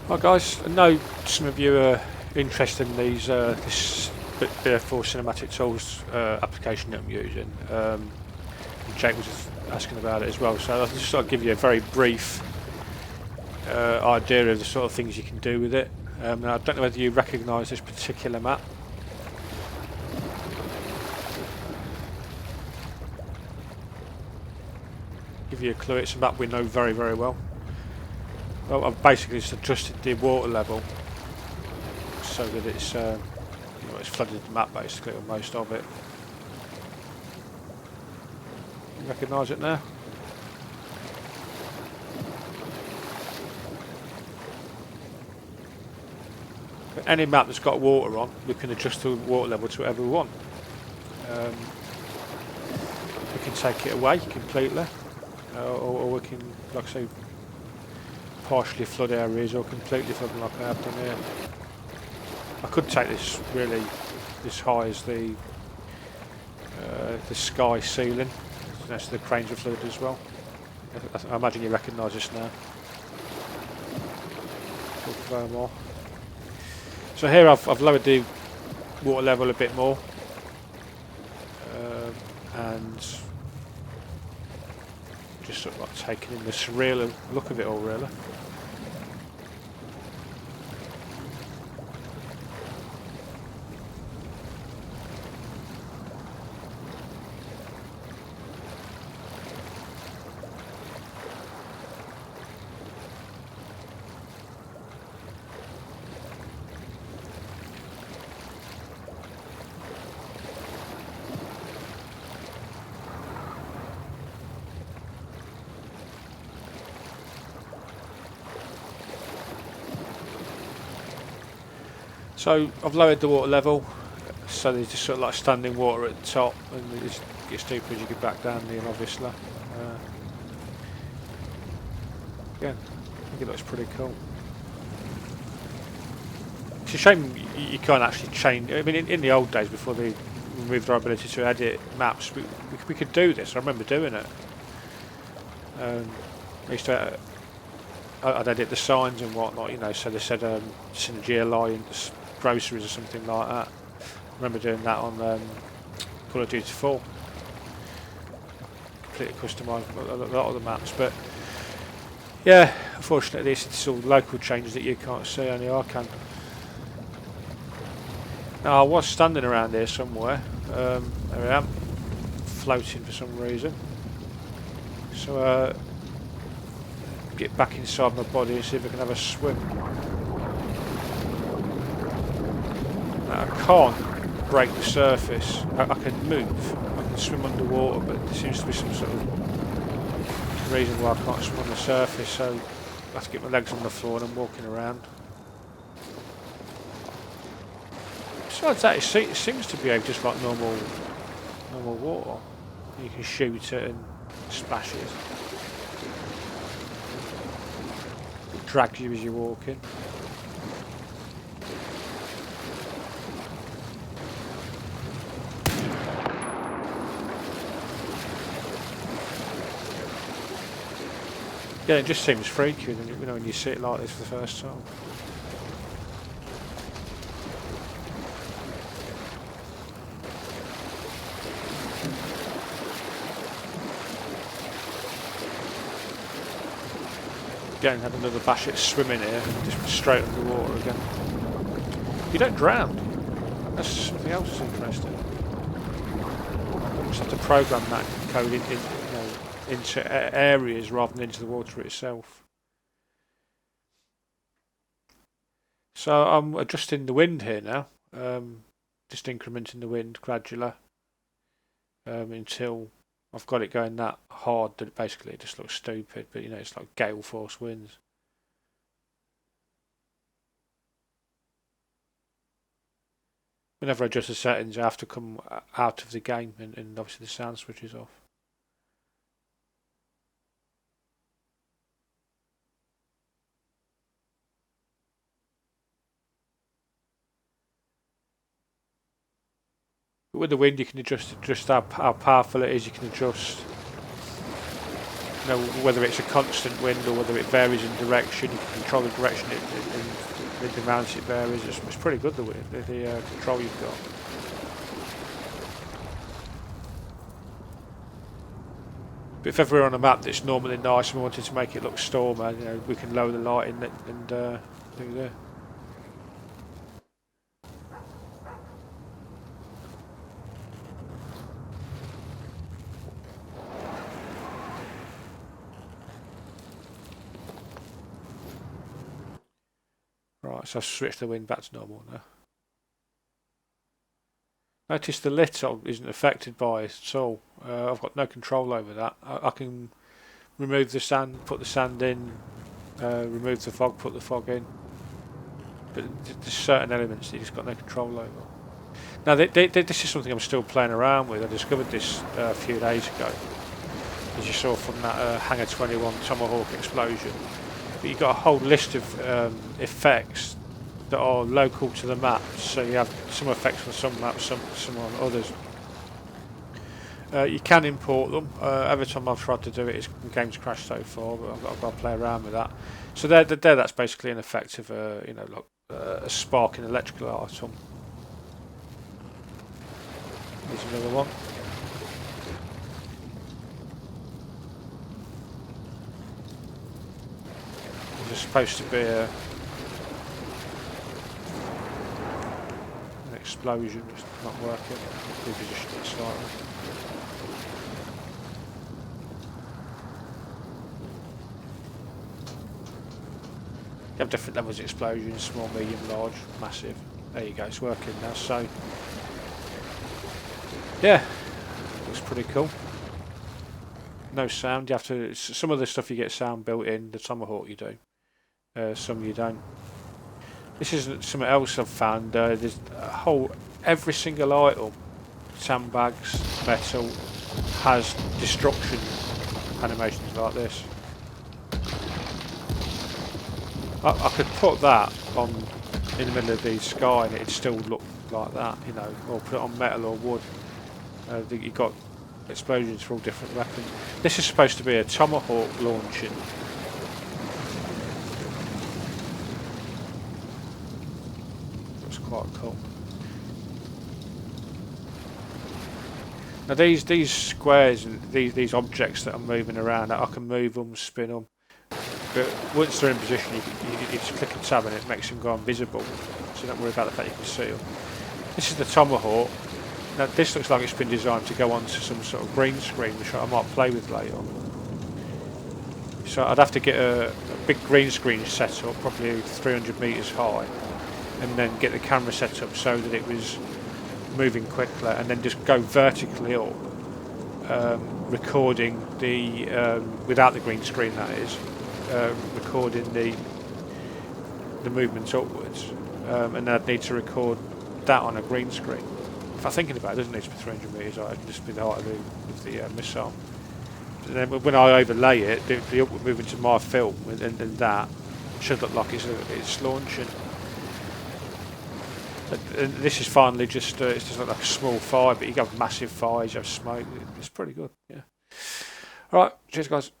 Hi guys, I know some of you are interested in these this BF4 Cinematic Tools application that I'm using. And Jake was just asking about it as well, so I'll just sort of give you a very brief idea of the sort of things you can do with it. Now I don't know whether you recognise this particular map. Give you a clue, it's a map we know very, very well. Well, I've basically just adjusted the water level so that it's it's flooded the map basically, or most of it. You recognise it now? But any map that's got water on, we can adjust the water level to whatever we want. We can take it away completely, or we can, like I say, partially flood areas or completely flood them like I have done here. I could take this really as high as the sky ceiling, so the cranes are flooded as well. I imagine you recognise this now. More. So here I've lowered the water level a bit more, and just sort of like taking in the surreal look of it all, really. So I've lowered the water level, so there's just sort of like standing water at the top, and it gets deeper as you get back down there, obviously. Again, I think it looks pretty cool. It's a shame you can't actually change. I mean, in the old days, before they removed our ability to edit maps, we could do this. I remember doing it. I used to, I'd edit the signs and whatnot, you know, so they said Synergy Alliance groceries or something like that. I remember doing that on Call of Duty 4. Completely customised a lot of the maps, but yeah, unfortunately it's all local changes that you can't see, only I can. Now I was standing around here somewhere, there I am, floating for some reason. So get back inside my body and see if I can have a swim. Now, I can't break the surface. I can move. I can swim underwater, but there seems to be some sort of reason why I can't swim on the surface, so I have to get my legs on the floor and I'm walking around. Besides that, it seems to behave just like normal water. You can shoot it and splash it. It drags you as you're walking. Yeah, it just seems freaky, you know, when you see it like this for the first time. Again, have another bash at swimming here, just straight underwater again. You don't drown. That's something else that's interesting. You just have to program that code into areas rather than into the water itself. So I'm adjusting the wind here now, just incrementing the wind gradually until I've got it going that hard that basically it just looks stupid, but you know, it's like gale force winds. Whenever I adjust the settings, I have to come out of the game and obviously the sound switches off. But with the wind, you can adjust how powerful it is. You can adjust You know, whether it's a constant wind or whether it varies in direction. You can control the direction in the amount it varies. It's pretty good, the control you've got. But if ever we're on a map that's normally nice and we wanted to make it look stormy, you know, we can lower the lighting and do there. Right, so I've switched the wind back to normal now. Notice the lit isn't affected by it at all. I've got no control over that. I can remove the sand, put the sand in, remove the fog, put the fog in. But there's certain elements that you've just got no control over. Now, this is something I'm still playing around with. I discovered this a few days ago, as you saw from that Hangar 21 Tomahawk explosion. But you've got a whole list of effects that are local to the maps. So you have some effects on some maps, some on others. You can import them. Every time I've tried to do it, the game's crashed so far, but I've got to play around with that. So that's basically an effect of you know, like a spark in electrical item. There's another one. There's supposed to be an explosion, it's not working. Reposition it slightly. You have different levels of explosions, small, medium, large, massive. There you go, it's working now. So yeah, looks pretty cool. No sound. You have to. Some of the stuff you get sound built in. The Tomahawk you do. Some you don't. This is something else I've found. There's a whole every single item, sandbags, metal, has destruction animations like this. I could put that on in the middle of the sky and it'd still look like that, you know, or put it on metal or wood. You've got explosions for all different weapons. This is supposed to be a Tomahawk launching. That's quite cool. Now these squares, these objects that I'm moving around, I can move them, spin them. But once they're in position, you just click a tab and it makes them go invisible. So don't worry about the fact you can see them. This is the Tomahawk. Now this looks like it's been designed to go onto some sort of green screen, which I might play with later. So I'd have to get a big green screen set up, probably 300 metres high, and then get the camera set up so that it was moving quickly, and then just go vertically up, recording the without the green screen, that is, recording the movements upwards, and then I'd need to record that on a green screen. If I'm thinking about it, it doesn't need to be 300 metres high, it can just be the height of the missile. And then when I overlay it, the upward movement to my film, and that should look like it's launching. And this is finally just it's just like a small fire, but you have massive fires, you have smoke. It's pretty good, yeah. All right, cheers guys.